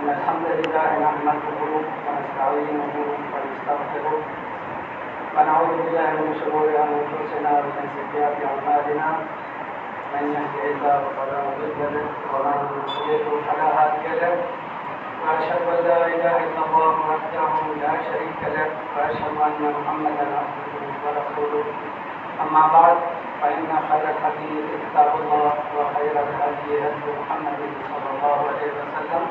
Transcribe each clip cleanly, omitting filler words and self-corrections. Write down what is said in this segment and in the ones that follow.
إن الحمد لله نحمده ونستعينه ونستغفره ونعوذ بالله من شرور أنفسنا ومن سيئات أعمالنا من يهده الله فلا مضل له ومن يضلل فلا هادي له وأشهد أن لا إله إلا الله وحده لا شريك له وأشهد أن محمدا عبده ورسوله أما بعد فإن خير الحديث كتاب الله وخير الهدي هدي محمد صلى الله عليه وسلم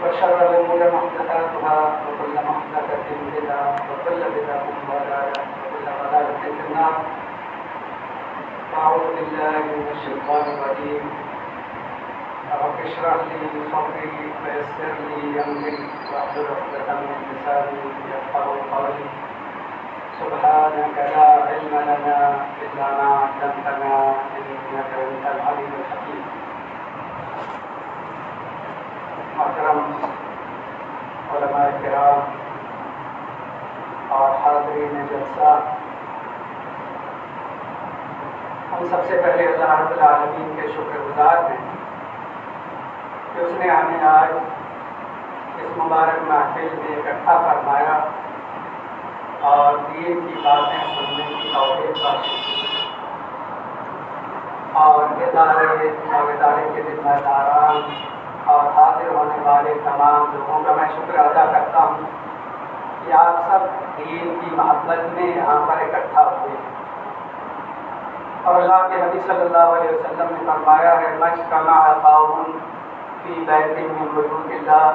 وشر الأمور محدثاتها وكل محدثة بدعة وكل بدعة ضلالة وكل ضلالة في النار. أعوذ بالله من الشيطان الرجيم. رب اشرح لي صدري ويسر لي أمري واحلل عقدة من لساني يفقهوا قولي. سبحانك لا علم لنا إلا ما علمتنا إنك أنت العليم الحكيم. محترم علماء کرام اور حاضرین جلسہ، ہم سب سے پہلے اللہ رب العالمین کے شکر گزار ہیں کہ اس نے ہمیں آج اس مبارک محفل میں اکٹھا فرمایا اور دین کی باتیں سننے کی توفیق بخشی، اور ادارے کے ذمہ داران اور حاضر ہونے والے تمام لوگوں کا میں شکر ادا کرتا ہوں کہ آپ سب دین کی محبت میں یہاں پر اکٹھا ہوئے ہیں. اور اللہ کے نبی صلی اللہ علیہ وسلم نے فرمایا ہے مجتمع قوم فی بیت من بیوت اللہ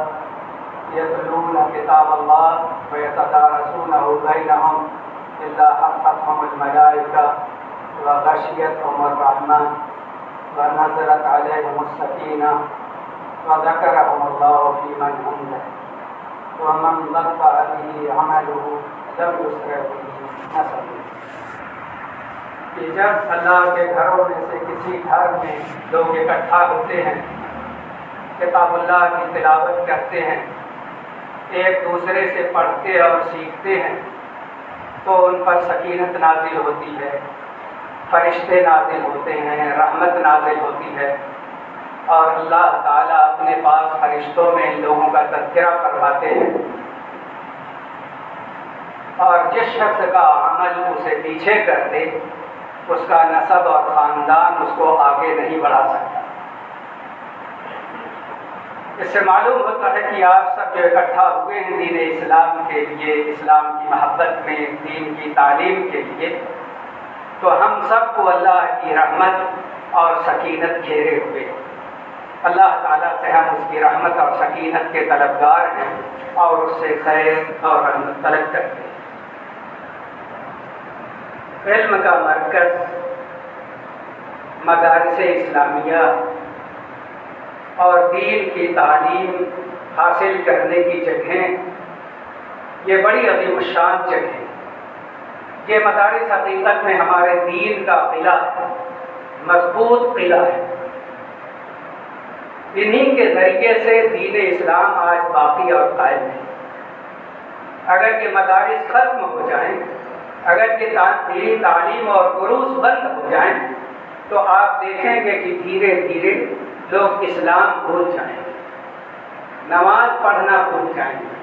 یتلون کتاب اللہ ویتدارسونہ بینہم الا حفتہم الملائکہ وغشیتہم الرحمہ ونزلت علیہم السکینہ وذكرهم الله في من عنده ومن بطأ به عمله لم يسرع به نسبه. کہ جب اللہ کے گھروں میں سے کسی گھر میں لوگ اکٹھا ہوتے ہیں، کتاب اللہ کی تلاوت کرتے ہیں، ایک دوسرے سے پڑھتے اور سیکھتے ہیں، تو ان پر سکینت نازل ہوتی ہے، فرشتے نازل ہوتے ہیں، رحمت نازل ہوتی ہے، اور اللہ تعالیٰ اپنے پاس فرشتوں میں ان لوگوں کا تذکرہ فرماتے ہیں. اور جس شخص کا عمل اسے پیچھے کر دے، اس کا نسب اور خاندان اس کو آگے نہیں بڑھا سکتا. اس سے معلوم ہوتا ہے کہ آپ سب جو اکٹھا ہوئے ہیں دین اسلام کے لیے، اسلام کی محبت میں، دین کی تعلیم کے لیے، تو ہم سب کو اللہ کی رحمت اور سکینت گھیرے ہوئے. اللہ تعالیٰ سے ہم اس کی رحمت اور سکینت کے طلبگار ہیں اور اس سے خیر اور رحمت طلب کرتے ہیں. علم کا مرکز، مدارس اسلامیہ اور دین کی تعلیم حاصل کرنے کی جگہیں، یہ بڑی عظیم الشان جگہیں. یہ مدارس حقیقت میں ہمارے دین کا قلعہ ہے، مضبوط قلعہ ہے. انہی کے ذریعے سے دین اسلام آج باقی اور قائم ہے. اگر یہ مدارس ختم ہو جائیں، اگر یہ دینی تعلیم اور دروس بند ہو جائیں، تو آپ دیکھیں گے کہ دھیرے دھیرے لوگ اسلام بھول جائیں گے، نماز پڑھنا بھول جائیں گے،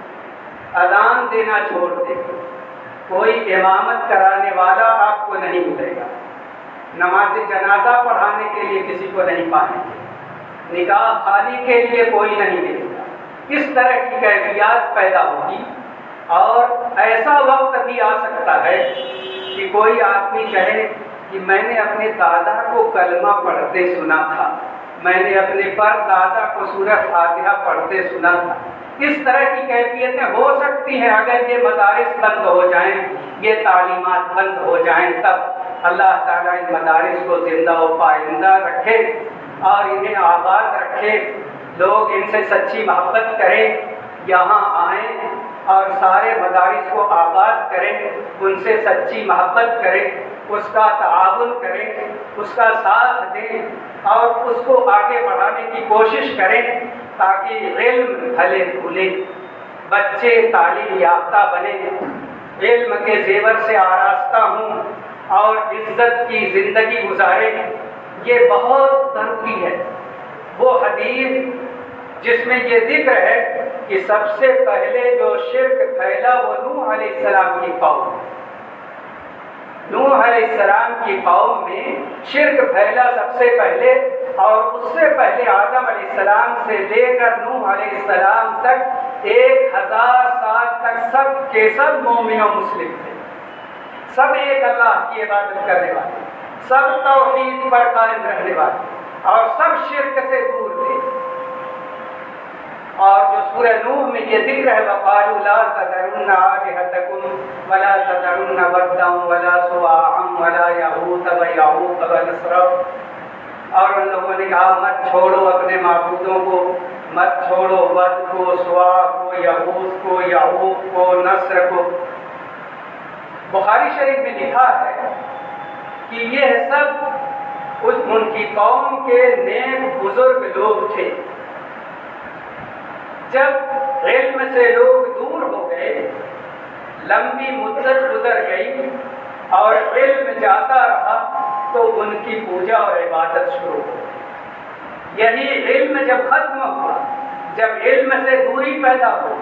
اذان دینا چھوڑ دیں گے، کوئی امامت کرانے والا آپ کو نہیں ملے گا، نماز جنازہ پڑھانے کے لیے کسی کو نہیں پائیں گے، نکاح خالی کے لیے کوئی نہیں ملے گا. اس طرح کی کیفیات پیدا ہوگی. اور ایسا وقت بھی آ سکتا ہے کہ کوئی آدمی کہے کہ میں نے اپنے دادا کو کلمہ پڑھتے سنا تھا، میں نے اپنے پر دادا کو سورہ فاتحہ پڑھتے سنا تھا. اس طرح کی کیفیتیں ہو سکتی ہیں. اگر یہ مدارس بند ہو جائیں، یہ تعلیمات بند ہو جائیں، تب اللہ تعالیٰ ان مدارس کو زندہ و پائندہ رکھے اور انہیں آباد رکھے. لوگ ان سے سچی محبت کریں، یہاں آئیں اور سارے مدارس کو آباد کریں، ان سے سچی محبت کریں، اس کا تعاون کریں، اس کا ساتھ دیں اور اس کو آگے بڑھانے کی کوشش کریں، تاکہ علم پھلے پھولے، بچے تعلیم یافتہ بنیں، علم کے زیور سے آراستہ ہوں اور عزت کی زندگی گزاریں. یہ بہت ضروری ہے. وہ حدیث جس میں یہ ذکر ہے کہ سب سے پہلے جو شرک پھیلا وہ نوح علیہ السلام کی قوم ہے۔ نوح علیہ السلام کی قوم میں شرک پھیلا سب سے پہلے، اور اس سے پہلے آدم علیہ السلام سے لے کر نوح علیہ السلام تک 1000 سال تک سب کے سب مومن و مسلم تھے، سب ایک اللہ کی عبادت کرنے والے، سب توحید پر قائم رہنے والے، اور سب شرک سے دور تھے۔ اور جو سورہ نوح میں یہ ذکر ہے وَقَالُوا لَا تَذَرُنَّ آلِهَتَكُمْ وَلَا تَذَرُنَّ وَدًّا وَلَا سُوَاعًا وَلَا يَغُوثَ وَيَعُوقَ وَنَسْرًا، اور ان لوگوں نے کہا مت چھوڑو اپنے معبودوں کو، مت چھوڑو ود کو، سوا کو، یغوث کو، یعوق کو، نصر کو۔ بخاری شریف میں لکھا ہے کہ یہ سب ان کی قوم کے نیک بزرگ لوگ تھے۔ جب علم سے لوگ دور ہو گئے، لمبی مدت گزر گئی اور علم جاتا رہا، تو ان کی پوجا اور عبادت شروع ہو گئی۔ یہی علم جب ختم ہوا، جب علم سے دوری پیدا ہو،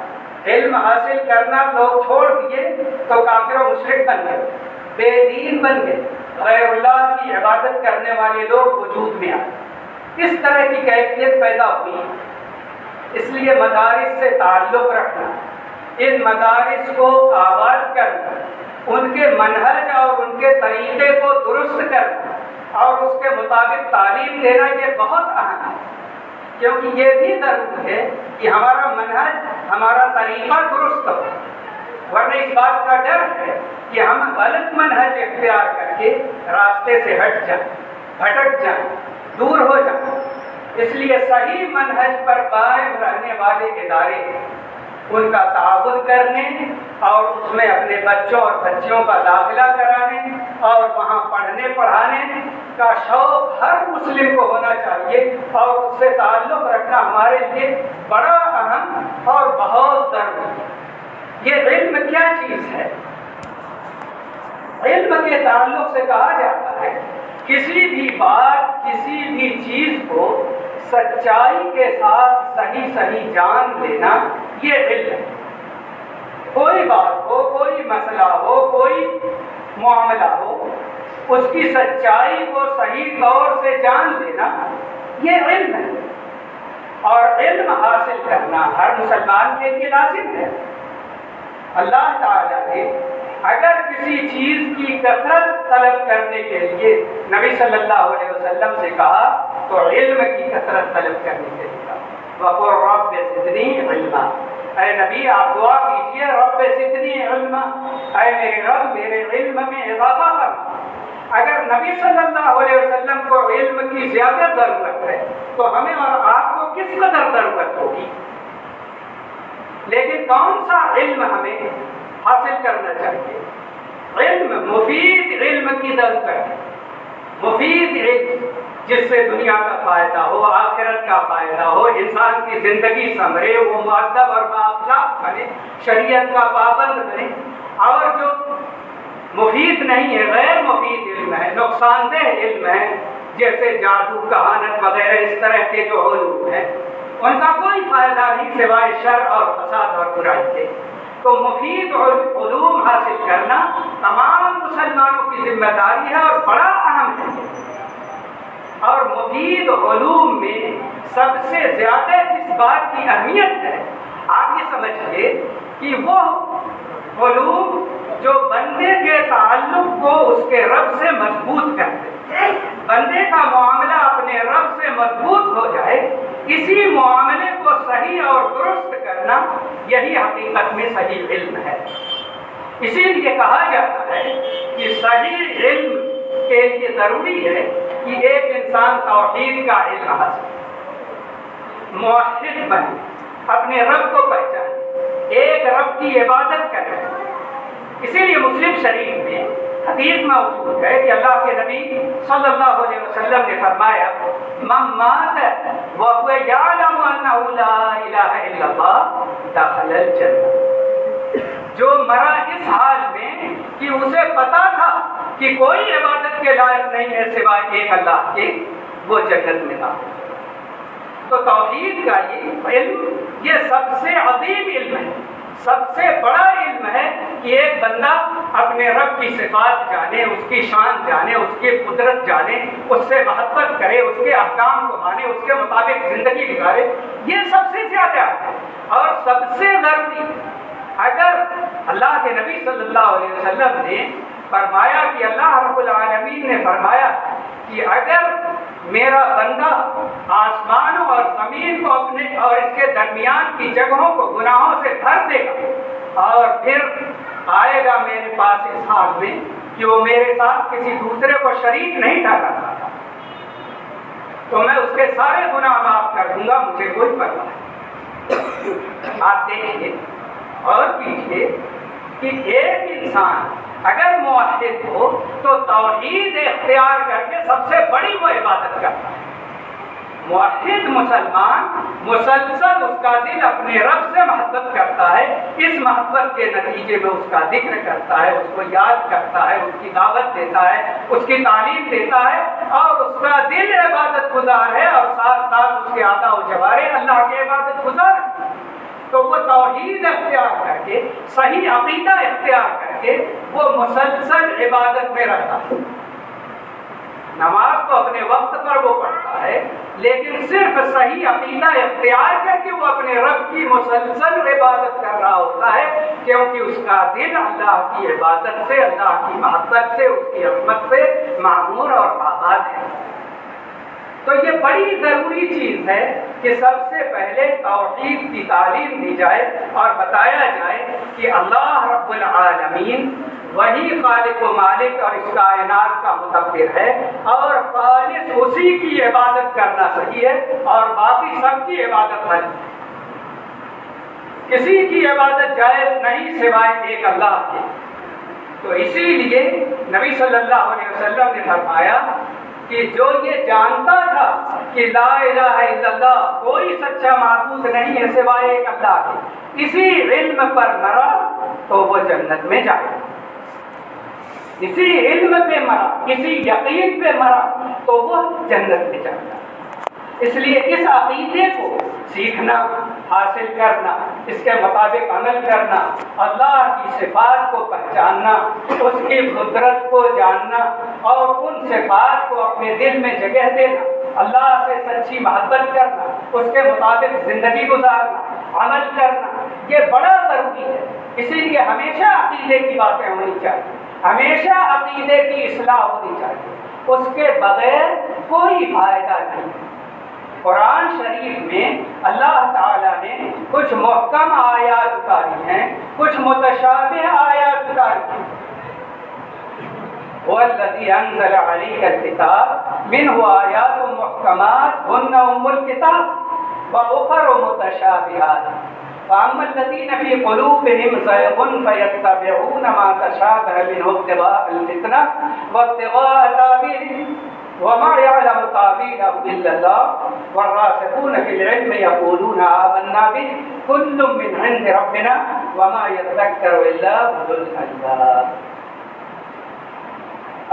علم حاصل کرنا لوگ چھوڑ دیے، تو کافر و مشرک بن گئے، بے دین بن گئے، غیر اللہ کی عبادت کرنے والے لوگ وجود میں آئے۔ اس طرح کی کیفیت پیدا ہوئی۔ اس لیے مدارس سے تعلق رکھنا، ان مدارس کو آباد کرنا، ان کے منہج اور ان کے طریقے کو درست کرنا اور اس کے مطابق تعلیم دینا، یہ بہت اہم ہے، کیونکہ یہ بھی ضروری ہے کہ ہمارا منہج، ہمارا طریقہ درست ہو، ورنہ اس بات کا ڈر ہے کہ ہم غلط منہج اختیار کر کے راستے سے ہٹ جائیں، بھٹک جائیں، دور ہو جائیں۔ اس لیے صحیح منہج پر قائم رہنے والے ادارے، ان کا تعاون کرنے اور اس میں اپنے بچوں اور بچیوں کا داخلہ کرانے اور وہاں پڑھنے پڑھانے کا شوق ہر مسلم کو ہونا چاہیے، اور اس سے تعلق رکھنا ہمارے لیے بڑا اہم اور بہت ضروری ہے۔ یہ علم کیا چیز ہے؟ علم کے تعلق سے کہا جاتا ہے کسی بھی بات، کسی بھی چیز کو سچائی کے ساتھ صحیح جان لینا، یہ علم ہے۔ کوئی بات ہو، کوئی مسئلہ ہو، کوئی معاملہ ہو، اس کی سچائی کو صحیح طور سے جان لینا، یہ علم ہے۔ اور علم حاصل کرنا ہر مسلمان کے لیے لازم ہے۔ اللہ تعالیٰ نے اگر کسی چیز کی کثرت طلب کرنے کے لیے نبی صلی اللہ علیہ وسلم سے کہا، تو علم کی کثرت طلب کرنے کے لیے کہا، وَقُلْ رَبِّ زِدْنِی عِلْمًا، اے نبی آپ دعا کیجئے رب زدنی علما، اے میرے رب میرے علم میں اضافہ کرنا۔ اگر نبی صلی اللہ علیہ وسلم کو علم کی زیادہ ضرورت ہے تو ہمیں اور آپ کو کس قدر ضرورت ہوگی؟ لیکن کون سا علم ہمیں حاصل کرنا چاہیے؟ علم، مفید علم کی ضرورت ہے، مفید علم جس سے دنیا کا فائدہ ہو، آخرت کا فائدہ ہو، انسان کی زندگی سنورے، وہ مؤدب اور بااخلاق بنے، شریعت کا پابند بنے۔ اور جو مفید نہیں ہے، غیر مفید علم ہے، نقصان دہ علم ہے، جیسے جادو، کہانت وغیرہ اس طرح کے جو علوم ہیں، ان کا کوئی فائدہ نہیں سوائے شر اور فساد اور برائی کے۔ تو مفید علوم حاصل کرنا تمام مسلمانوں کی ذمہ داری ہے اور بڑا اہم ہے۔ اور مفید علوم میں سب سے زیادہ جس بات کی اہمیت ہے، آپ یہ سمجھیے کہ وہ علوم جو بندے کے تعلق کو اس کے رب سے مضبوط کرتے، بندے کا معاملہ اپنے رب سے مضبوط ہو جائے، اسی معاملے کو صحیح اور درست کرنا، یہی حقیقت میں صحیح علم ہے۔ اسی لیے کہا جاتا ہے کہ صحیح علم کے لیے ضروری ہے کہ ایک انسان توحید کا علم حاصل، موحد بنے، اپنے رب کو پہچانے، ایک رب کی عبادت کرے۔ اسی لیے مسلم شریف میں حدیث موجود ہے کہ اللہ کے نبی صلی اللہ علیہ وسلم نے فرمایا، من مات وهو يعلم انه لا الہ الا اللہ دخل الجنہ، جو مرا اس حال میں کہ اسے پتا تھا کہ کوئی عبادت کے لائق نہیں ہے سوائے ایک اللہ کے، وہ جنت میں داخل۔ تو توحید کا یہ علم یہ سب سے عظیم علم ہے، سب سے بڑا علم ہے کہ ایک بندہ اپنے رب کی صفات جانے، اس کی شان جانے، اس کی قدرت جانے، اس سے محبت کرے، اس کے احکام کو مانے، اس کے مطابق زندگی گزارے، یہ سب سے زیادہ ہے اور سب سے ضروری۔ اگر اللہ کے نبی صلی اللہ علیہ وسلم نے فرمایا کہ اللہ رب العالمین نے فرمایا کہ اگر میرا بندہ آسمانوں اور زمین کو اپنے اور اس کے درمیان کی جگہوں کو گناہوں سے بھر دے گا اور پھر آئے گا میرے پاس اس حال میں کہ وہ میرے ساتھ کسی دوسرے کو شریک نہیں ٹھہراتا تھا، تو میں اس کے سارے گناہ معاف کر دوں گا، مجھے کوئی پرواہ نہیں۔ آپ دیکھیے اور کیجیے کہ ایک انسان اگر موحد ہو تو توحید اختیار کر کے سب سے بڑی وہ عبادت کرتا ہے۔ موحد مسلمان مسلسل اس کا دل اپنے رب سے محبت کرتا ہے، اس محبت کے نتیجے میں اس کا ذکر کرتا ہے، اس کو یاد کرتا ہے، اس کی دعوت دیتا ہے، اس کی تعلیم دیتا ہے اور اس کا دل عبادت گزار ہے اور ساتھ ساتھ اس کے اعضاء و جوارح اللہ کی عبادت گزار ہے۔ تو وہ توحید اختیار کر کے، صحیح عقیدہ اختیار کر کے وہ مسلسل عبادت میں رہتا ہے۔ نماز تو اپنے وقت پر وہ پڑھتا ہے، لیکن صرف صحیح عقیدہ اختیار کر کے وہ اپنے رب کی مسلسل عبادت کر رہا ہوتا ہے، کیونکہ اس کا دل اللہ کی عبادت سے، اللہ کی محبت سے، اس کی عظمت سے معمور اور آباد ہے۔ تو یہ بڑی ضروری چیز ہے کہ سب سے پہلے توحید کی تعلیم دی جائے اور بتایا جائے کہ اللہ رب العالمین وہی خالق و مالک اور اس کائنات کا مدبر ہے اور خالص اسی کی عبادت کرنا صحیح ہے اور باقی سب کی عبادت ہے، کسی کی عبادت جائز نہیں سوائے ایک اللہ کے۔ تو اسی لیے نبی صلی اللہ علیہ وسلم نے فرمایا کہ جو یہ جانتا تھا کہ لا الہ الا اللہ کوئی سچا معبود نہیں ہے سوائے ایک اللہ کے، اسی علم پر مرا تو وہ جنت میں جائے، اسی علم پہ مرا، اسی یقین پہ مرا تو وہ جنت میں جائے۔ اس لیے اس عقیدے کو سیکھنا، حاصل کرنا، اس کے مطابق عمل کرنا، اللہ کی صفات کو پہچاننا، اس کی قدرت کو جاننا اور ان صفات کو اپنے دل میں جگہ دینا، اللہ سے سچی محبت کرنا، اس کے مطابق زندگی گزارنا، عمل کرنا، یہ بڑا ضروری ہے۔ اسی لیے ہمیشہ عقیدے کی باتیں ہونی چاہیے، ہمیشہ عقیدے کی اصلاح ہونی چاہیے، اس کے بغیر کوئی فائدہ نہیں۔ قرآن شریف میں اللہ تعالیٰ نے کچھ محکم آیات اتاری ہیں، کچھ متشابہ آیات اتاری ہیں۔ وَالَّذِي أَنزَلَ عَلَيْكَ الْكِتَابَ مِنْهُ آيَاتٌ مُحْكَمَاتٌ هُنَّ أُمُّ الْكِتَابِ وَأُخَرُ مُتَشَابِهَاتٌ فَأَمَّا الَّذِينَ فِي قُلُوبِهِمْ زَيْغٌ فَيَتَّبِعُونَ مَا تَشَابَهَ مِنْهُ ابْتِغَاءَ الْفِتْنَةِ وَابْتِغَاءَ تَأْوِيلِهِ وَمَا يَعْلَمُ تَأْوِيلَهُ إِلَّا اللَّهُ وَالرَّاسِخُونَ فِي الْعِلْمِ يَقُولُونَ آمَنَّا بِهِ كُلٌّ مِّنْ عِندِ رَبِّنَا وَمَا يَذَّكَّرُ إِلَّا أُولُو الْأَلْبَابِ۔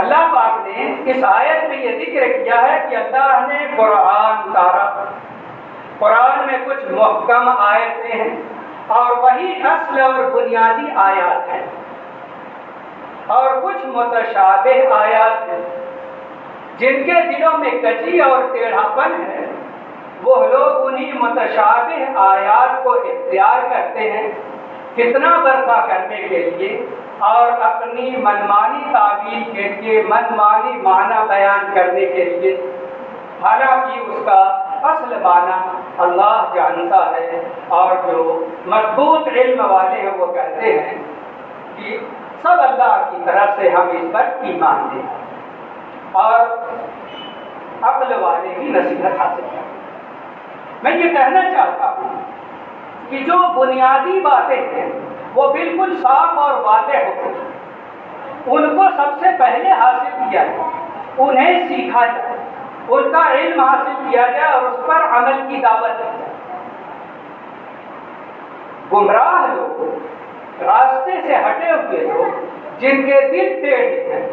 اللہ پاک نے اس آیت میں یہ ذکر کیا ہے کہ اللہ نے قرآن اتارا، قرآن میں کچھ محکم آیتیں ہیں اور وہی اصل اور بنیادی آیات ہیں، اور کچھ متشابہ آیات ہیں جن کے دلوں میں کجی اور ٹیڑھا پن ہے، وہ لوگ انہی متشابہ آیات کو اختیار کرتے ہیں فتنہ برپا کرنے کے لیے اور اپنی منمانی تعبیر کے لیے، منمانی معنی بیان کرنے کے لیے، حالانکہ اس کا اصل معنی اللہ جانتا ہے۔ اور جو مضبوط علم والے ہیں وہ کہتے ہیں کہ سب اللہ کی طرف سے ہم اس پر ایمان دیں، اور عقل والے بھی نصیحت حاصل کریں۔ میں یہ کہنا چاہتا ہوں کہ جو بنیادی باتیں ہیں وہ بالکل صاف اور واضح ہوتی ہیں، ان کو سب سے پہلے حاصل کیا جائے، انہیں سیکھا جائے، ان کا علم حاصل کیا جائے اور اس پر عمل کی دعوت دی جائے۔ گمراہ لوگ، راستے سے ہٹے ہوئے لوگ، جن کے دل ٹیڑھے ہیں،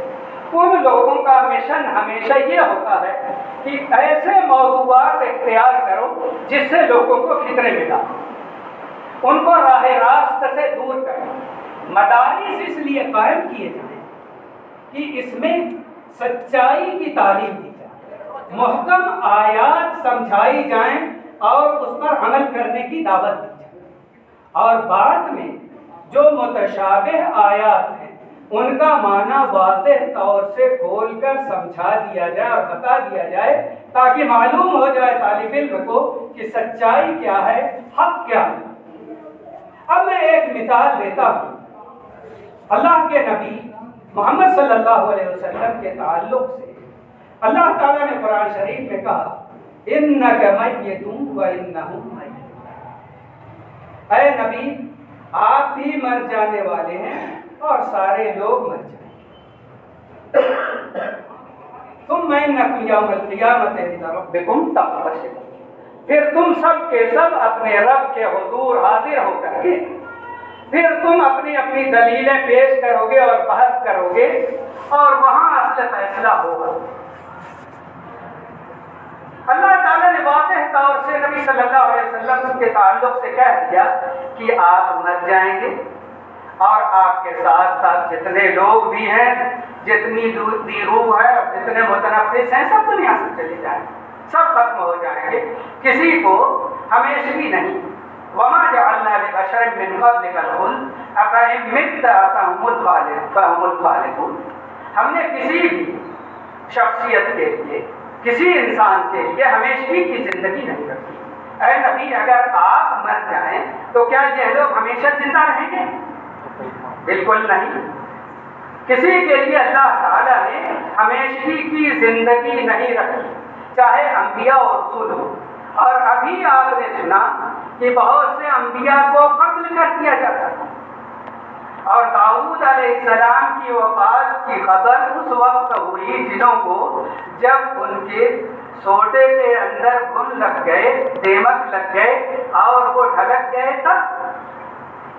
ان لوگوں کا مشن ہمیشہ یہ ہوتا ہے کہ ایسے موضوعات اختیار کرو جس سے لوگوں کو فکر ملا، ان کو راہ راست سے دور کرو۔ مدارس اس لیے قائم کیے جائیں کہ اس میں سچائی کی تعلیم دی جائے، محکم آیات سمجھائی جائیں اور اس پر عمل کرنے کی دعوت دی جائے، اور بعد میں جو متشابہ آیات ہیں ان کا معنی واضح طور سے کھول کر سمجھا دیا جائے اور بتا دیا جائے، تاکہ معلوم ہو جائے طالب علم کو کہ سچائی کیا ہے، حق کیا ہے۔ اب میں ایک مثال دیتا ہوں اللہ کے نبی محمد صلی اللہ علیہ وسلم کے تعلق سے۔ اللہ تعالیٰ نے قرآن شریف میں کہا اِنَّكَ مَيِّتٌ وَإِنَّهُم مَيِّتُونَ، اے نبی آپ بھی مر جانے والے ہیں اور سارے لوگ مر جائیں گے، ثُمَّ إِنَّكُمْ يَوْمَ الْقِيَامَةِ عِندَ رَبِّكُمْ تَخْتَصِمُونَ، پھر تم سب کے سب اپنے رب کے حضور حاضر ہو کر کے پھر تم اپنی اپنی دلیلیں پیش کرو گے اور بحث کرو گے، اور وہاں اصل فیصلہ ہوگا۔ اللہ تعالیٰ نے واضح طور سے نبی صلی اللہ علیہ وسلم کے تعلق سے کہہ دیا کہ آپ مر جائیں گے، اور آپ کے ساتھ ساتھ جتنے لوگ بھی ہیں، جتنی دی روح ہے اور جتنے متنفس ہیں، سب دنیا سے چلے جائیں گے، سب ختم ہو جائیں گے، کسی کو ہمیشگی نہیں۔ وَمَا جَعَلْنَا لِبَشَرٍ مِّن قَبْلِكَ الْخُلْدَ أَفَإِن مِّتَّ فَهُمُ الْخَالِدُونَ، ہم نے کسی بھی شخصیت کے لیے، کسی انسان کے لیے ہمیشگی کی زندگی نہیں رکھی۔ اے نبی اگر آپ مر جائیں تو کیا یہ لوگ ہمیشہ زندہ رہیں گے؟ بالکل نہیں۔ کسی کے لیے اللہ تعالیٰ نے ہمیشگی کی زندگی نہیں رکھی، چاہے انبیاء اور رسول ہو۔ اور ابھی آپ نے سنا کہ بہت سے انبیاء کو قتل کر دیا جاتا تھا، اور داؤد علیہ السلام کی وفات کی خبر اس وقت ہوئی جنہوں کو جب ان کے سوٹے کے اندر گھن لگ گئے، دیمک لگ گئے اور وہ ڈھلک گئے تب۔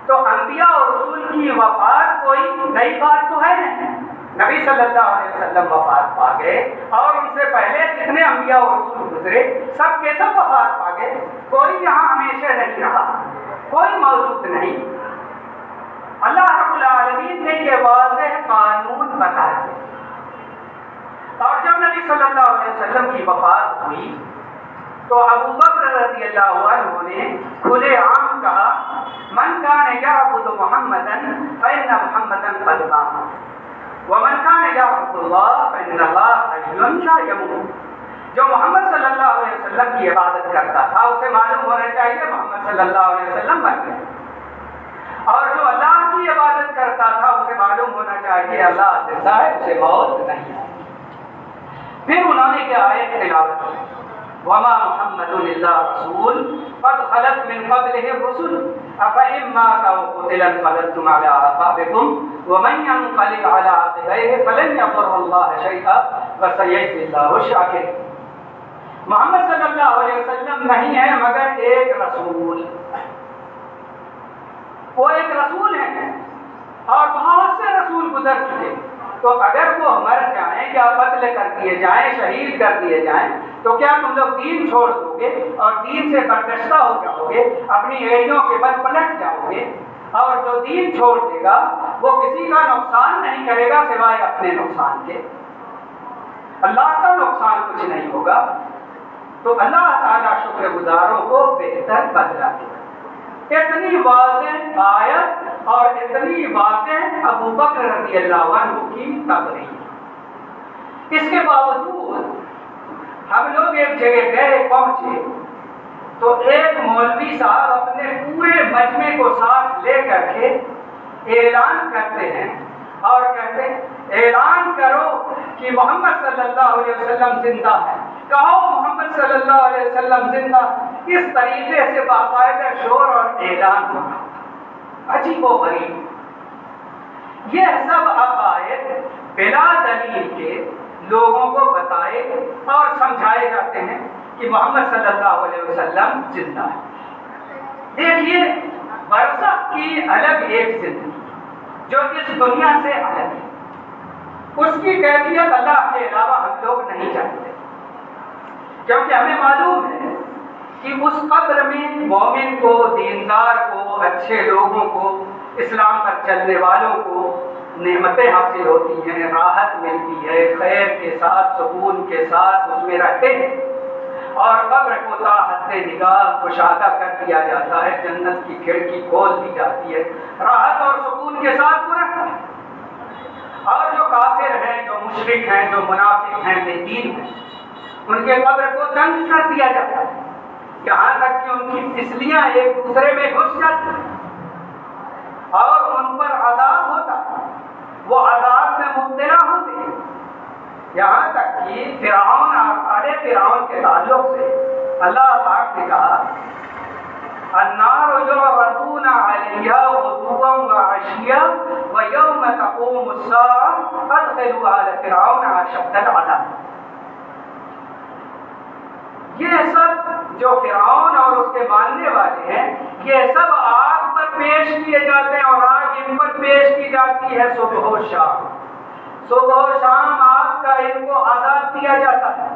تو انبیاء اور رسول کی وفات کوئی نئی بات تو ہے نہیں۔ نبی صلی اللہ علیہ وسلم وفات پا گئے، اور ان سے پہلے جتنے انبیاء اور رسول گزرے سب کے سب وفات پا گئے، کوئی یہاں ہمیشہ نہیں رہا، کوئی موجود نہیں۔ اللہ رب العالمین نے یہ واضح قانون بتا دیا، اور جب نبی صلی اللہ علیہ وسلم کی وفات ہوئی تو ابو بکر رضی اللہ عنہ نے کھلے عام کہا من کان یعبد محمدا فإن محمدا قد مات ومن کان یعبد اللہ فإن اللہ حی لا یموت۔ جو محمد صلی اللہ علیہ وسلم کی عبادت کرتا تھا اسے معلوم ہونا چاہیے محمد صلی اللہ علیہ وسلم مر گئے، اور جو اللہ کی عبادت کرتا تھا اسے معلوم ہونا چاہیے اللہ زندہ ہے، اسے موت نہیں ہے۔ پھر انہوں نے کیا آیت تلاوت کی وَمَا مُحَمَّدٌ إِلَّا رَسُولٌ قَدْ خَلَتْ مِن قَبْلِهِ الرُّسُلُ أَفَإِن مَّاتَ أَوْ قُتِلَ انقَلَبْتُمْ عَلَىٰ أَعْقَابِكُمْ وَمَن يَنقَلِبْ عَلَىٰ عَقِبَيْهِ فَلَن يَضُرَّ اللَّهَ شَيْئًا وَسَيَجْزِي اللَّهُ الشَّاكِرِينَ۔ محمد صلی اللہ علیہ وسلم نہیں ہے مگر ایک رسول، وہ ایک رسول ہیں، اور بہت سے رسول گزر چکے، تو اگر وہ مر جائیں یا قتل کر دیے جائیں، شہید کر دیے جائیں، تو کیا تم لوگ دین چھوڑ دو گے اور دین سے برگشتہ ہو جاؤ گے، اپنی ایڑیوں کے بل پلٹ جاؤ گے؟ اور جو دین چھوڑ دے گا وہ کسی کا نقصان نہیں کرے گا سوائے اپنے نقصان کے، اللہ کا نقصان کچھ نہیں ہوگا۔ تو اللہ تعالیٰ شکر گزاروں کو بہتر بدلہ دے۔ اتنی واضح آیت اور اتنی واضح ابو بکر رضی اللہ عنہ کی تقریر، اس کے باوجود ہم لوگ ایک جگہ گئے پہنچے تو ایک مولوی صاحب اپنے پورے مجمع کو ساتھ لے کر کے اعلان کرتے ہیں اور کہتے ہیں اعلان کرو کہ محمد صلی اللہ علیہ وسلم زندہ ہے، کہو محمد صلی اللہ علیہ وسلم زندہ۔ اس طریقے سے باقاعدہ شور اور اعلان ہونا عجیب و غریب، یہ سب عقائد بلا دلیل کے لوگوں کو بتائے اور سمجھائے جاتے ہیں کہ محمد صلی اللہ علیہ وسلم زندہ ہے۔ دیکھیے برزخ کی الگ ایک زندگی جو اس دنیا سے الگ ہے، اس کی کیفیت اللہ کے علاوہ ہم لوگ نہیں جانتے، کیونکہ ہمیں معلوم ہے کہ اس قبر میں مومن کو، دیندار کو، اچھے لوگوں کو، اسلام پر چلنے والوں کو نعمتیں حاصل ہوتی ہیں، راحت ملتی ہے، خیر کے ساتھ، سکون کے ساتھ اس میں رہتے ہیں، اور قبر کو تا حد نگاہ کشادہ کر دیا جاتا ہے، جنت کی کھڑکی کھول دی جاتی ہے، راحت اور سکون کے ساتھ وہ رہتا ہے۔ اور جو کافر ہیں، جو مشرک ہیں، جو منافق ہیں، بے دین ہیں، ان کے قبر کو تنگ کر دیا جاتا ہے، یہاں تک کہ ان کی تسلیاں ایک دوسرے میں گھس جاتی ہیں اور ان پر عذاب ہوتا ہے، وہ عذاب میں مبتلا ہوتے ہیں۔ یہاں تک کہ فرعون اور آل فرعون کے تعلق سے اللہ پاک نے کہا النار یعرضون علیہا غدوا وعشیا ویوم تقوم الساعة ادخلوا آل فرعون اشد العذاب۔ یہ سب جو فرعون اور اس کے ماننے والے ہیں، یہ سب آگ پر پیش کیے جاتے ہیں، اور آگ ان پر پیش کی جاتی ہے صبح و شام، صبح و شام آگ کا ان کو عذاب دیا جاتا ہے۔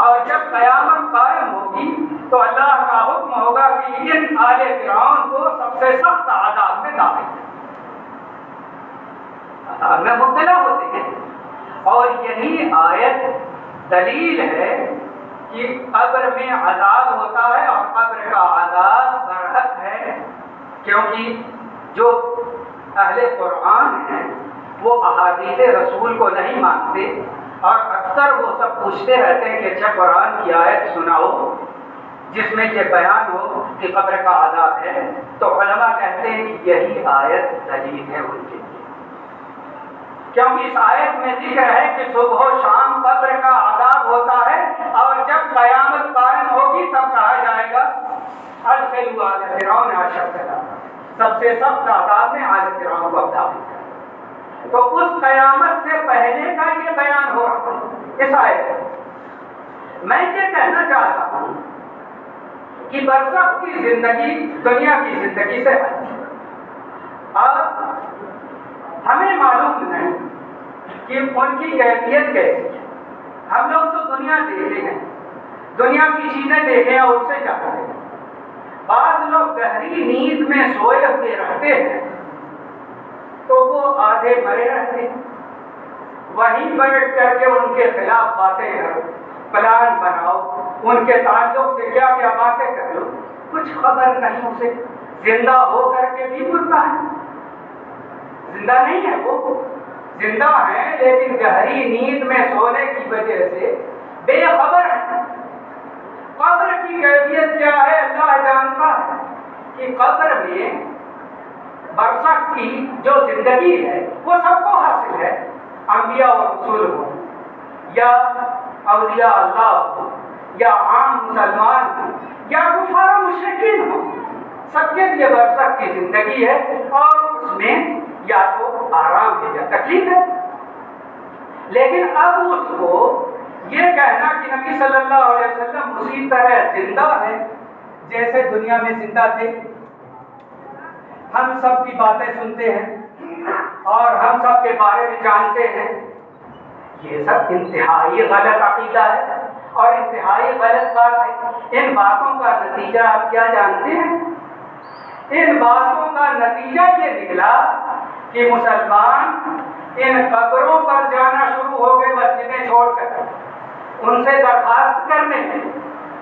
اور جب قیامت قائم ہوگی تو اللہ کا حکم ہوگا کہ ان آل فرعون کو سب سے سخت عذاب میں داخل کریں، عذاب میں مبتلا ہوتے ہیں۔ اور یہی آیت دلیل ہے کہ قبر میں عذاب ہوتا ہے، اور قبر کا عذاب برحق ہے، کیونکہ جو اہل قرآن ہیں وہ احادیث رسول کو نہیں مانتے، اور اکثر وہ سب پوچھتے رہتے ہیں کہ اچھا قرآن کی آیت سناؤ جس میں یہ بیان ہو کہ قبر کا عذاب ہے، تو علماء کہتے ہیں کہ یہی آیت دلیل ہے ان کے لیے، کیونکہ اس آیت میں ذکر ہے کہ صبح و شام قبر کا عذاب ہوتا ہے، اور جب قیامت قائم ہوگی تب کہا جائے گا ادخلوا آل فرعون اشد العذاب، سب سے سخت عذاب میں آل فرعون کو داخل کریں۔ تو اس قیامت سے پہلے کا یہ بیان ہو رہا ہے اس آیت میں۔ میں یہ کہنا چاہتا ہوں کہ برزخ کی زندگی دنیا کی زندگی سے ہے، اور ہمیں معلوم نہیں کہ ان کی کیفیت کیسی ہے۔ ہم لوگ تو دنیا دیکھے ہیں، دنیا کی چیزیں دیکھیں اور اس سے جانتے ہیں۔ بعض لوگ گہری نیند میں سوئے ہوئے رہتے ہیں تو وہ آدھے مرے رہتے ہیں، وہیں بیٹھ کر کے ان کے خلاف باتیں کرو، پلان بناؤ، ان کے تعلق سے کیا کیا باتیں کر لو، کچھ خبر نہیں اسے، زندہ ہو کر کے بھی مرتا ہے، زندہ نہیں ہے، وہ زندہ ہے لیکن گہری نیند میں سونے کی وجہ سے بے خبر ہے۔ قبر کی کیفیت کیا ہے اللہ جانتا ہے کہ قبر میں برزخ کی جو زندگی ہے وہ سب کو حاصل ہے، انبیاء اور رسول ہو، یا اولیاء اللہ ہو، یا عام مسلمان ہو، یا کفار و مشرکین ہو، سب کے لیے برزخ کی زندگی ہے، اور اس میں یا تو آرام ہے یا تکلیف ہے۔ لیکن اب اس کو یہ کہنا کہ نبی صلی اللہ علیہ وسلم اسی طرح زندہ ہے جیسے دنیا میں زندہ تھے، ہم سب کی باتیں سنتے ہیں اور ہم سب کے بارے میں جانتے ہیں، یہ سب انتہائی غلط عقیدہ ہے اور انتہائی غلط بات ہے۔ ان باتوں کا نتیجہ آپ کیا جانتے ہیں؟ ان باتوں کا نتیجہ یہ نکلا کہ مسلمان ان قبروں پر جانا شروع ہو گئے، مسجدیں چھوڑ کر ان سے درخواست کرنے،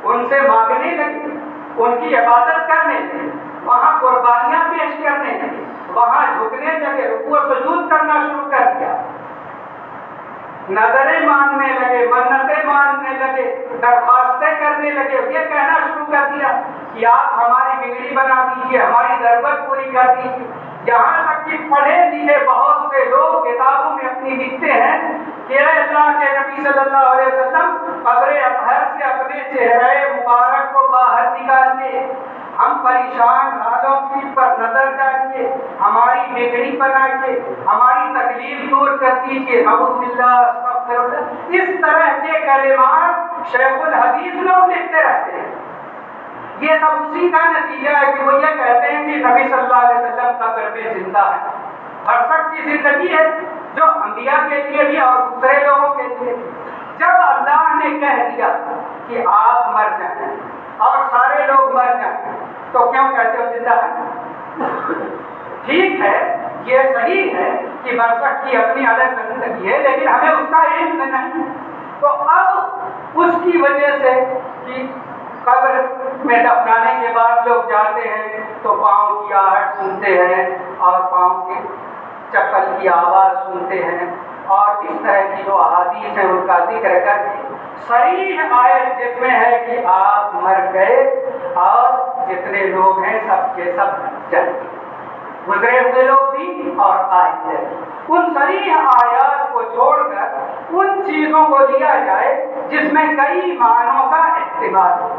ان سے مانگنے لگے، ان کی عبادت کرنے لگے، وہاں قربانیاں پیش کرنے لگے، وہاں جھکنے لگے، رکوع و سجود کرنا شروع کر دیا، نظریں ماننے لگے، منتیں ماننے لگے، درخواستیں کرنے لگے، یہ کہنا شروع کر دیا کہ آپ ہماری بگڑی بنا دیجیے، ہماری ضرورت پوری کر دیجیے۔ یہاں تک کہ پڑھے لکھے بہت سے لوگ کتابوں میں اپنی لکھتے ہیں کہ اے اللہ کے نبی صلی اللہ علیہ وسلم قبر اطہر سے اپنے چہرے مبارک کو باہر نکالیے، ہم پریشان حالوں کی پر نظر ڈالیے، ہماری بگڑی بنائیے، ہماری تکلیف دور کر دیجیے، نعوذ باللہ استغفر اللہ۔ اس طرح کے کلمات شیخ الحدیث لوگ لکھتے رہتے ہیں۔ یہ سب اسی کا نتیجہ ہے کہ وہ یہ کہتے ہیں کہ نبی صلی اللہ علیہ وسلم قبر میں زندہ ہے، برزخ کی زندگی ہے، جو انبیاء کے لیے بھی اور دوسرے لوگوں کے لیے. جب اللہ نے کہہ دیا کہ آپ مر جائیں اور سارے لوگ مر جائیں تو کیوں کہتے ہو زندہ ہے؟ ٹھیک ہے، یہ صحیح ہے کہ برزخ کی اپنی الگ زندگی ہے، لیکن ہمیں اس کا علم نہیں. تو اب اس کی وجہ سے کہ قبر میں دفنانے کے بعد لوگ جاتے ہیں تو پاؤں کی آہٹ سنتے ہیں اور پاؤں کے چپل کی آواز سنتے ہیں، اور اس طرح کی جو احادیث ہیں ان کا ذکر کر کے صحیح آیت جس میں ہے کہ آپ مر گئے اور جتنے لوگ ہیں سب کے سب جل گئے، گزرے ہوئے لوگ بھی اور آئندہ. ان صریح آیات کو چھوڑ کر ان چیزوں کو لیا جائے جس میں کئی معنوں کا احتمال ہو.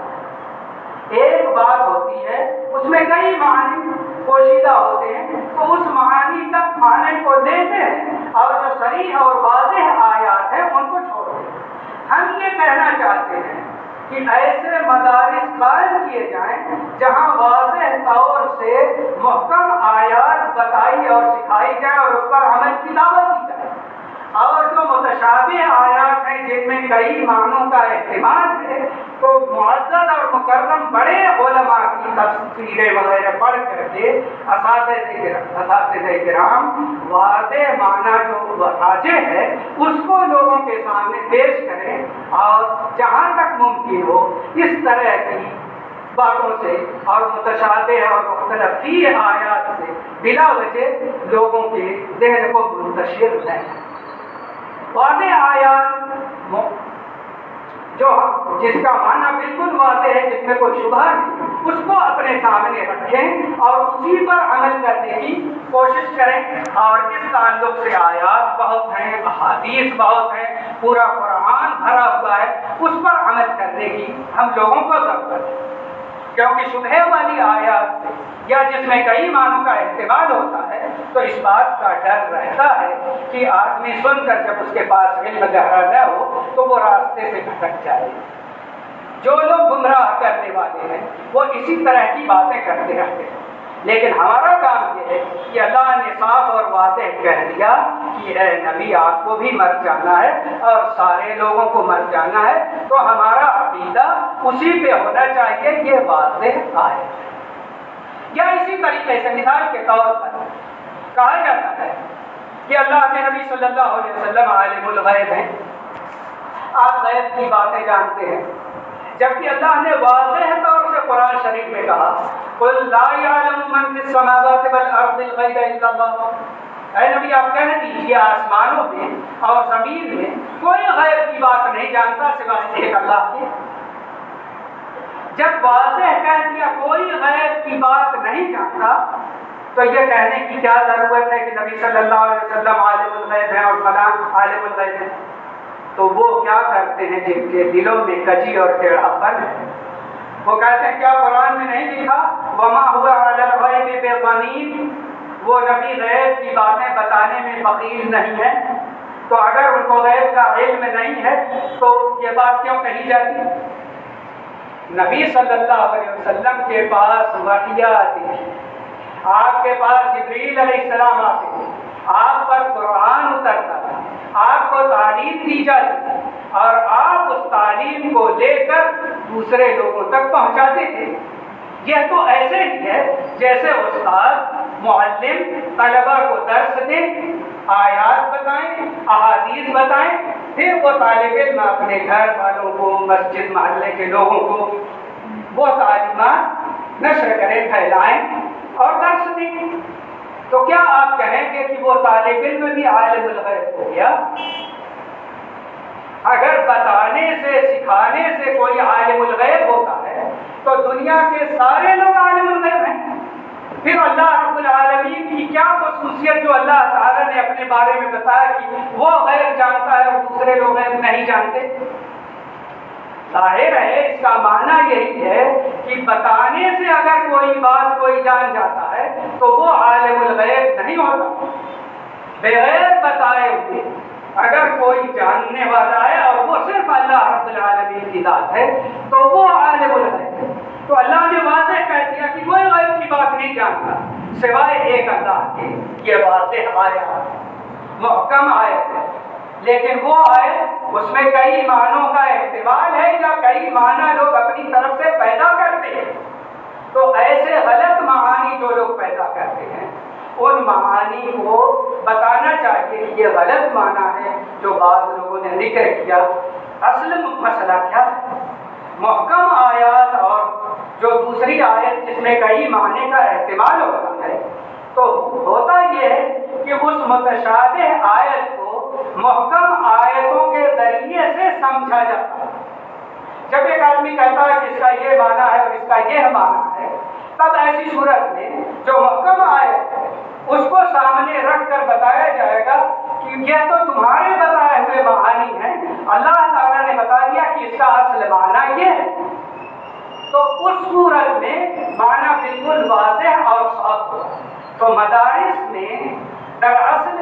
ایک بات ہوتی ہے اس میں کئی معنی پوشیدہ ہوتے ہیں، تو اس معنی کو لیتے ہیں اور جو صریح اور واضح آیات ہیں ان کو چھوڑتے ہیں. ہم یہ کہنا چاہتے ہیں کہ ایسے مدارس قائم کیے جائیں جہاں واضح طور سے محکم آیات بتائی اور سکھائی جائے اور اس پر عمل کی دعوت دی جائے، اور جو متشابہ آیات ہیں جن میں کئی معنوں کا احتمال ہے تو معزز اور مکرم بڑے علماء کی تفسیریں وغیرہ پڑھ کر کے اساتذہ کرام واضح معنی جو واضح ہے اس کو لوگوں کے سامنے پیش کریں، اور جہاں تک ممکن ہو اس طرح کی باتوں سے اور متشابہ اور مختلف فی آیات سے بلا وجہ لوگوں کے ذہن کو منتشر نہیں. واضح آیات جو جس کا معنی بالکل واضح ہے، جس میں کوئی شبہ نہیں، اس کو اپنے سامنے رکھیں اور اسی پر عمل کرنے کی کوشش کریں. اور اس تعلق سے آیات بہت ہیں، احادیث بہت ہیں، پورا قرآن بھرا ہوا ہے، اس پر عمل کرنے کی ہم لوگوں کو ضرورت ہے. کیونکہ شبہ والی آیات سے یا جس میں کئی معنوں کا احتمال ہوتا ہے تو اس بات کا ڈر رہتا ہے کہ آدمی سن کر جب اس کے پاس علم گہرا نہ ہو تو وہ راستے سے بھٹک جائے. جو لوگ گمراہ کرنے والے ہیں وہ اسی طرح کی باتیں کرتے رہتے ہیں، لیکن ہمارا کام یہ ہے کہ اللہ نے صاف اور واضح کہہ دیا کہ اے نبی آپ کو بھی مر جانا ہے اور سارے لوگوں کو مر جانا ہے، تو ہمارا عقیدہ اسی پہ ہونا چاہیے. یہ واضح آئے. یا اسی طریقے سے مثال کے طور پر کہا جاتا ہے کہ اللہ کے نبی صلی اللہ علیہ وسلم عالم الغیب ہیں، آپ غیب کی باتیں جانتے ہیں، جبکہ اللہ نے واضح طور سے قرآن شریف میں کہا قل لا يعلم من في السماوات والارض الغیب الا اللہ. اے نبی آپ کہہ دیجیے آسمانوں میں اور زمین میں کوئی غیب کی بات نہیں جانتا سوائے ایک اللہ کے. جب واضح کہہ دیا کوئی غیب کی بات نہیں جانتا تو یہ کہنے کی کیا ضرورت ہے کہ نبی صلی اللہ علیہ وسلم عالم الغیب ہیں اور فلاں عالم الغیب ہیں. تو وہ کیا کرتے ہیں جن کے دلوں میں کجی اور ٹیڑھا پن ہے، وہ کہتے ہیں کیا قرآن میں نہیں لکھا وما هو علی الغیب بضنین، وہ نبی غیب کی باتیں بتانے میں بخیل نہیں ہے. تو اگر ان کو غیب کا علم نہیں ہے تو یہ بات کیوں کہی جاتی؟ نبی صلی اللہ علیہ وسلم کے پاس وحی آتی ہے، آپ کے پاس جبریل علیہ السلام آتے ہیں، آپ پر قرآن اترتا تھا، آپ کو تعلیم دی جاتی تھی اور آپ اس تعلیم کو لے کر دوسرے لوگوں تک پہنچاتے تھے. یہ تو ایسے ہی ہے جیسے استاد معلم طلبہ کو درس دیں، آیات بتائیں، احادیث بتائیں، پھر وہ طالب علم اپنے گھر والوں کو، مسجد محلے کے لوگوں کو وہ تعلیمات نشر کریں، پھیلائیں اور درس دیں. تو کیا آپ کہیں گے کہ وہ طالب علم بھی عالم الغیب ہو گیا؟ اگر بتانے سے سکھانے سے کوئی عالم الغیب ہوتا ہے تو دنیا کے سارے لوگ عالم الغیب ہیں. پھر اللہ رب العالمین کی کیا خصوصیت جو اللہ تعالیٰ نے اپنے بارے میں بتایا کہ وہ غیب جانتا ہے اور دوسرے لوگ غیب نہیں جانتے؟ ظاہر ہے اس کا معنی یہی ہے کہ بتانے سے اگر کوئی بات کوئی جان جاتا ہے تو وہ عالم الغیب نہیں ہوتا. بغیر بتائے ہوئے اگر کوئی جاننے والا ہے اور وہ صرف اللہ رب العالمین کی ذات ہے تو وہ عالم الغیب ہے. تو اللہ نے واضح کہہ دیا کہ کوئی غیب کی بات نہیں جانتا سوائے ایک اللہ کے. یہ واضح آیا. محکم آیت ہے، لیکن وہ آیت اس میں کئی معنوں کا احتمال ہے یا کئی معنی لوگ اپنی طرف سے پیدا کرتے ہیں، تو ایسے غلط معانی جو لوگ پیدا کرتے ہیں ان معانی کو بتانا چاہیے کہ یہ غلط معنی ہے جو بعض لوگوں نے ذکر کیا۔ اصل مسئلہ کیا ہے؟ محکم آیات اور جو دوسری آیت جس میں کئی معنی کا احتمال ہوتا ہے، تو ہوتا یہ ہے کہ اس متشابہ آیت کو محکم آیتوں کے ذریعے سے سمجھا جاتا ہے۔ جب ایک آدمی کہتا ہے کہ اس کا یہ معنی ہے اور اس کا یہ معنی ہے، تب ایسی صورت میں جو محکم آیت ہے اس کو سامنے رکھ کر بتایا جائے گا کہ یہ تو تمہارے بتائے ہوئے معانی ہیں، اللہ تعالیٰ نے بتا دیا کہ اس کا اصل معنی یہ ہے، تو اس صورت میں معنی بالکل واضح اور صاف ہوگا۔ تو مدارس میں دراصل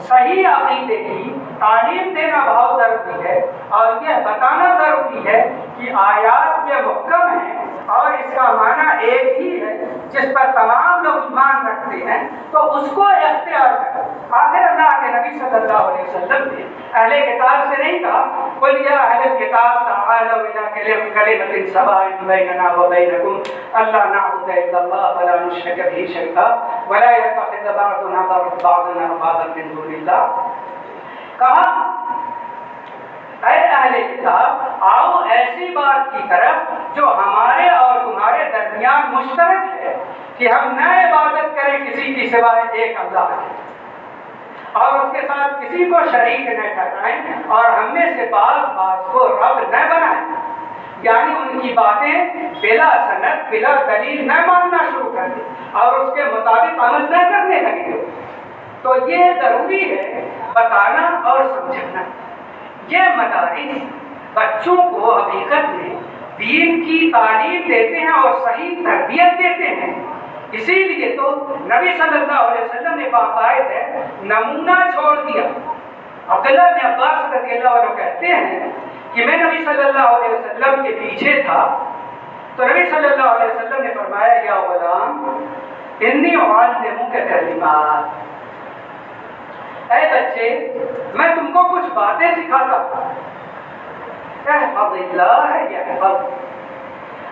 صحیح عقیدے کی تعلیم دینا بہت ضروری ہے، اور یہ بتانا ضروری ہے کہ آیات یہ محکم ہیں اور اس کا معنی ایک ہی ہے جس پر تمام لوگ ایمان رکھتے ہیں، تو اس کو اختیار کریں۔ آخر اللہ کے نبی صلی اللہ علیہ وسلم نے اہل کتاب سے نہیں کہا قل یا اہل الکتاب تعالوا الی کلمۃ سواء بیننا وبینکم الا نعبد الا اللہ ولا نشرک به شیئا ولا يتخذ بعضنا بعضا اربابا من دون اللہ۔ کہا اے اہل کتاب، آؤ ایسی بات کی طرف جو ہمارے اور تمہارے درمیان مشترک ہے کہ ہم نہ عبادت کریں کسی کی سوائے ایک اللہ کی، اور اس کے ساتھ کسی کو شریک نہ ٹھہرائیں، اور ہم میں سے بعض کو رب نہ بنائیں، یعنی ان کی باتیں بلا سند بلا دلیل نہ ماننا شروع کر دیں اور اس کے مطابق عمل نہ کرنے لگے۔ تو یہ ضروری ہے بتانا اور سمجھانا۔ یہ مدارس بچوں کو حقیقت میں دین کی تعلیم دیتے ہیں اور صحیح تربیت دیتے ہیں، اسی لیے تو نبی صلی اللہ علیہ وسلم نے باقاعدہ نمونہ چھوڑ دیا۔ عبداللہ بن عباس رضی اللہ عنہ کہتے ہیں کہ میں نبی صلی اللہ علیہ وسلم کے پیچھے تھا، تو نبی صلی اللہ علیہ وسلم نے فرمایا یا غلام انی اعلمک کلمات، اے بچے میں تم کو کچھ باتیں سکھاتا ہوں، احفظ اللہ یحفظ،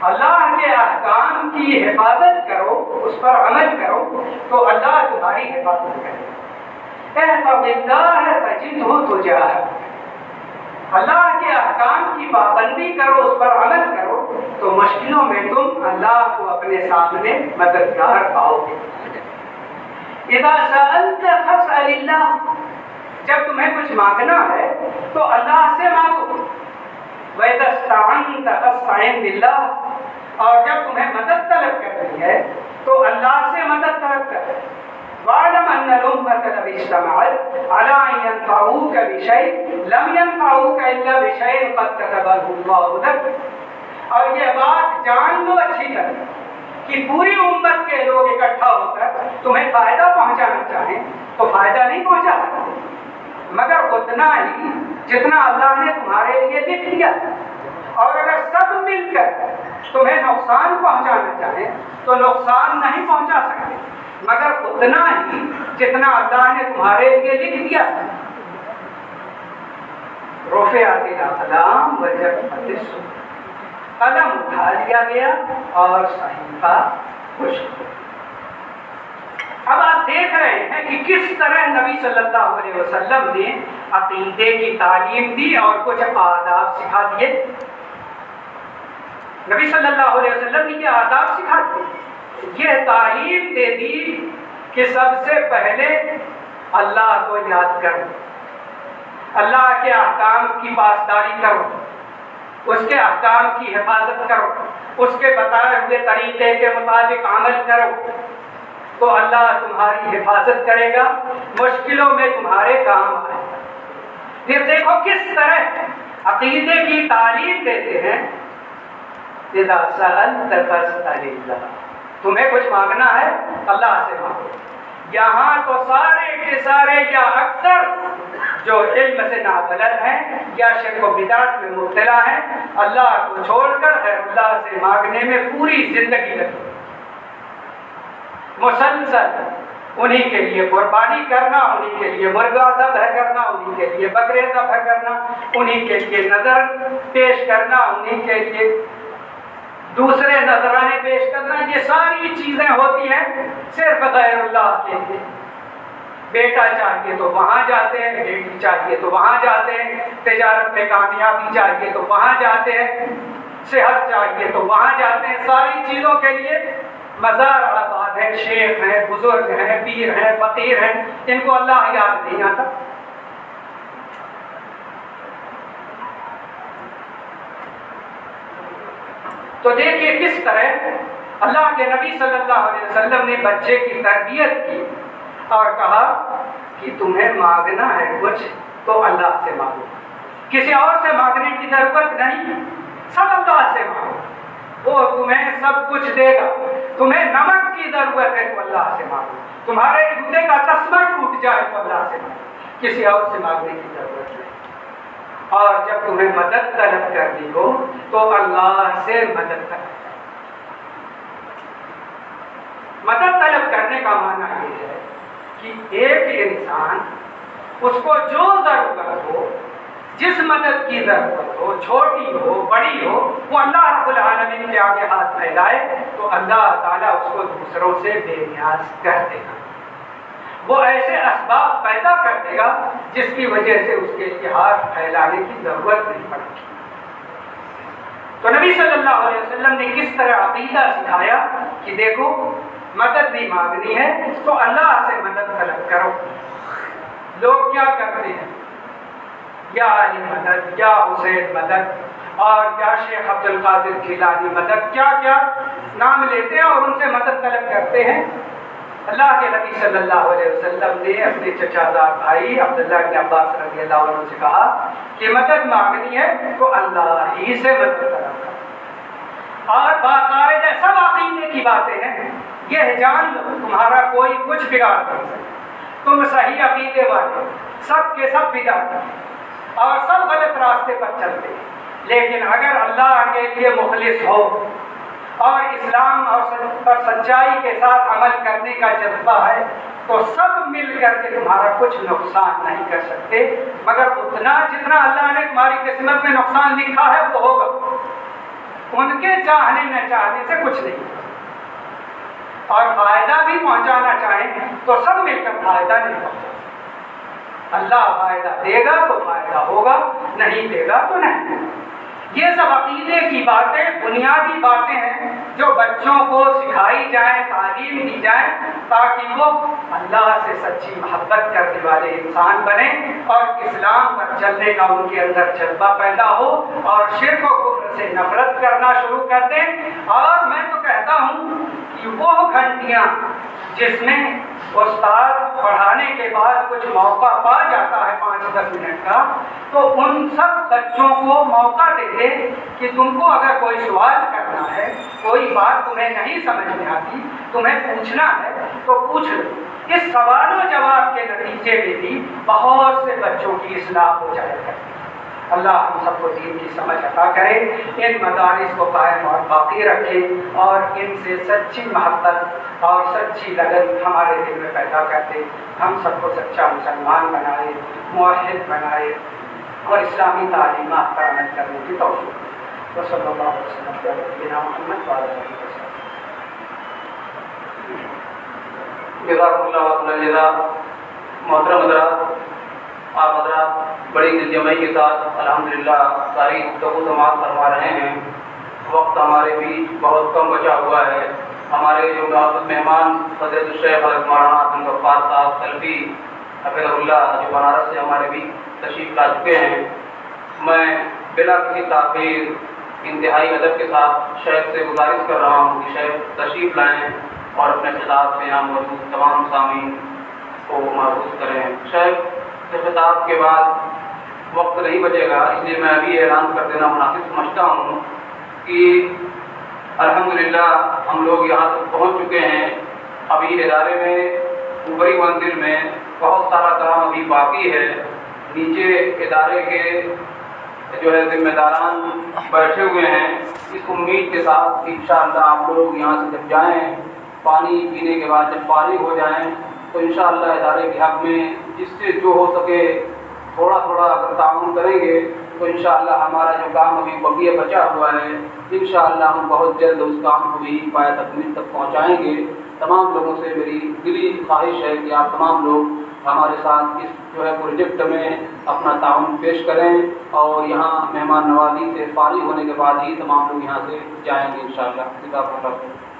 اللہ کے احکام کی حفاظت کرو، اس پر عمل کرو تو اللہ تمہاری حفاظت کرے۔ احفظ اللہ تجدہ تجاہک، اللہ کے احکام کی پابندی کرو، اس پر عمل کرو تو مشکلوں میں تم اللہ کو اپنے سامنے مددگار پاؤ گے۔ اذا سألت فاسأل اللہ، جب تمہیں کچھ مانگنا ہے تو اللہ سے مانگو۔ وَإِذَا اسْتَعَنْتَ فَاسْتَعِنْ بِاللَّهِ، اور جب تمہیں مدد طلب کرنی ہے تو اللہ سے مدد طلب کرو۔ وَاعْلَمْ أَنَّ الْأُمَّةَ لَوْ اجْتَمَعَتْ عَلَىٰ أَن يَنفَعُوكَ بِشَيْءٍ لَمْ يَنفَعُوكَ إِلَّا بِشَيْءٍ قَدْ كَتَبَهُ اللَّهُ لَكَ، اور یہ بات جان لو اچھی طرح کہ پوری امت کے لوگ اکٹھا ہو کر تمہیں فائدہ پہنچانا چاہیں تو فائدہ نہیں پہنچا سکتے مگر اتنا ہی جتنا اللہ نے تمہارے لیے لکھ دیا، اور اگر سب مل کر تمہیں نقصان پہنچانا چاہیں تو نقصان نہیں پہنچا سکتے مگر اتنا ہی جتنا اللہ نے تمہارے لیے لکھ دیا۔ رفعت الاقلام وجفت الصحف، قلم اٹھا لیا گیا اور صحیفہ خشک۔ اب آپ دیکھ رہے ہیں کہ کس طرح نبی صلی اللہ علیہ وسلم نے عقیدے کی تعلیم دی اور کچھ آداب سکھا دیے۔ نبی صلی اللہ علیہ وسلم نے یہ آداب سکھا دیے، یہ تعلیم دے دی کہ سب سے پہلے اللہ کو یاد کرو، اللہ کے احکام کی پاسداری کرو، اس کے احکام کی حفاظت کرو، اس کے بتائے ہوئے طریقے کے مطابق عمل کرو تو اللہ تمہاری حفاظت کرے گا، مشکلوں میں تمہارے کام آئے گا۔ پھر دیکھو کس طرح عقیدے کی تعلیم دیتے ہیں، اذا سألت فاسأل اللہ، تمہیں کچھ مانگنا ہے اللہ سے مانگو۔ یہاں تو سارے کے سارے یا اکثر جو علم سے نابلد ہیں یا شرک و بدعت میں مبتلا ہیں، اللہ کو چھوڑ کر غیر اللہ سے مانگنے میں پوری زندگی لگی، مسلسل انہی کے لیے قربانی کرنا، انہی کے لیے مرغا ذبح کرنا، انہی کے لیے بکرے ذبح کرنا، انہی کے لیے نظر پیش کرنا، انہی کے لیے دوسرے نذرانے پیش کرنا، یہ ساری چیزیں ہوتی ہیں صرف غیر اللہ کے لیے۔ بیٹا چاہیے تو وہاں جاتے ہیں، بیٹی چاہیے تو وہاں جاتے ہیں، تجارت میں کامیابی چاہیے تو وہاں جاتے ہیں، صحت چاہیے تو وہاں جاتے ہیں، ساری چیزوں کے لیے مزار آباد ہے، شیخ ہیں، بزرگ ہیں، پیر ہیں، فقیر ہیں، ان کو اللہ یاد نہیں آتا۔ تو دیکھیے کس طرح اللہ کے نبی صلی اللہ علیہ وسلم نے بچے کی تربیت کی اور کہا کہ تمہیں مانگنا ہے کچھ تو اللہ سے مانگو، کسی اور سے مانگنے کی ضرورت نہیں، سب اللہ سے مانگو، وہ تمہیں سب کچھ دے گا۔ تمہیں نمک کی ضرورت ہے تو اللہ سے مانگو، تمہارے جوتے کا تسمہ ٹوٹ جائے تو اللہ سے مانگو، کسی اور سے مانگنے کی ضرورت نہیں۔ اور جب تمہیں مدد طلب کرنی ہو تو اللہ سے مدد کرو۔ مدد طلب کرنے کا معنی یہ ہے کہ ایک انسان اس کو جو ضرورت ہو، جس مدد کی ضرورت ہو، چھوٹی ہو بڑی ہو، وہ اللہ رب العالمین کے آگے ہاتھ پھیلائے تو اللہ تعالیٰ اس کو دوسروں سے بے نیاز کر دے گا، وہ ایسے اسباب پیدا کر دے گا جس کی وجہ سے اس کے لیے ہاتھ پھیلانے کی ضرورت نہیں پڑے گی۔ تو نبی صلی اللہ علیہ وسلم نے کس طرح عقیدہ سکھایا کہ دیکھو مدد بھی مانگنی ہے تو اللہ سے مدد طلب کرو۔ لوگ کیا کرتے ہیں، یا علی مدد، یا حسین مدد، اور یا شیخ عبد القادر جیلانی مدد، کیا کیا نام لیتے ہیں اور ان سے مدد طلب کرتے ہیں۔ اللہ کے نبی صلی اللہ علیہ وسلم نے اپنے چچا زاد بھائی عبداللہ بن عباس رضی اللہ عنہ سے کہا کہ مدد مانگنی ہے تو اللہ ہی سے مدد طلب کرو، اور باقاعدہ سب عقیدے کی باتیں ہیں، یہ جان لو تمہارا کوئی کچھ بگاڑ نہیں سکتا، تم صحیح عقیدے والے، سب کے سب بدعتی اور سب غلط راستے پر چلتے، لیکن اگر اللہ کے لیے مخلص ہو اور اسلام اور سچائی کے ساتھ عمل کرنے کا جذبہ ہے تو سب مل کر کے تمہارا کچھ نقصان نہیں کر سکتے، مگر اتنا جتنا اللہ نے تمہاری قسمت میں نقصان لکھا ہے وہ ہوگا، ان کے چاہنے نہ چاہنے سے کچھ نہیں، اور فائدہ بھی پہنچانا چاہیں تو سب مل کر فائدہ نہیں پہنچا، اللہ فائدہ دے گا تو فائدہ ہوگا، نہیں دے گا تو نہیں۔ یہ سب عقیدے کی باتیں بنیادی باتیں ہیں جو بچوں کو سکھائی جائیں، تعلیم دی جائیں، تاکہ وہ اللہ سے سچی محبت کرنے والے انسان بنیں اور اسلام پر چلنے کا ان کے اندر جذبہ پیدا ہو اور شرک و کفر سے نفرت کرنا شروع کر دیں۔ اور میں تو کہتا ہوں کہ وہ گھنٹیاں جس میں استاد پڑھانے کے بعد کچھ موقع پا جاتا ہے 5-10 منٹ کا، تو ان سب بچوں کو موقع دے دے کہ تم کو اگر کوئی سوال کرنا ہے، کوئی بات تمہیں نہیں سمجھ میں آتی، تمہیں پوچھنا ہے تو پوچھ لو۔ اس سوال و جواب کے نتیجے میں بھی بہت سے بچوں کی اصلاح ہو جائے گا۔ اللہ ہم سب کو دین کی سمجھ عطا کرے، ان مدارس کو قائم اور باقی رکھے، اور ان سے سچی محبت اور سچی لگن ہمارے دل میں پیدا کرتے، ہم سب کو سچا مسلمان بنائے، موحد بنائے، اور اسلامی تعلیمات پر عمل کرنے کی توفیق دے۔ صلی اللہ علیہ وسلم علی نبینا محمد وعلی آلہ وصحبہ۔ جزاکم اللہ خیر جزا۔ محترم حضرات، آپ حضرات بڑی دل جمعی کے ساتھ الحمدللہ ساری گفتگو سماعت فرما رہے ہیں۔ وقت ہمارے بیچ بہت کم بچا ہوا ہے۔ ہمارے جو معزز مہمان حضرت الشیخ حضرت مولانا عبد الغفار صاحب سلفی حفظہ اللہ جو بنارس سے ہمارے بیچ تشریف لا چکے ہیں، میں بلا کسی تاخیر انتہائی ادب کے ساتھ شیخ سے گزارش کر رہا ہوں کہ شیخ تشریف لائیں اور اپنے خطاب سے یہاں موجود تمام سامعین کو محفوظ کریں۔ شیخ کے خطاب کے بعد وقت نہیں بچے گا، اس لیے میں ابھی اعلان کر دینا مناسب سمجھتا ہوں کہ الحمدللہ ہم لوگ یہاں تک پہنچ چکے ہیں۔ ابھی ادارے میں اوپری منزل میں بہت سارا کام ابھی باقی ہے، نیچے ادارے کے جو ہے ذمہ داران بیٹھے ہوئے ہیں۔ اس امید کے ساتھ انشاءاللہ آپ لوگ یہاں سے جب جائیں، پانی پینے کے بعد جب فارغ ہو جائیں تو انشاءاللہ ادارے کے حق میں جس سے جو ہو سکے تھوڑا تھوڑا اگر تعاون کریں گے تو انشاءاللہ ہمارا جو کام ابھی بقیہ بچا ہوا ہے انشاءاللہ ہم بہت جلد اس کام کو بھی پایہ تکمیل تک پہنچائیں گے۔ تمام لوگوں سے میری دلی خواہش ہے کہ آپ تمام لوگ ہمارے ساتھ اس جو ہے پروجیکٹ میں اپنا تعاون پیش کریں اور یہاں مہمان نوازی سے فارغ ہونے کے بعد ہی تمام لوگ یہاں سے جائیں گے انشاءاللہ۔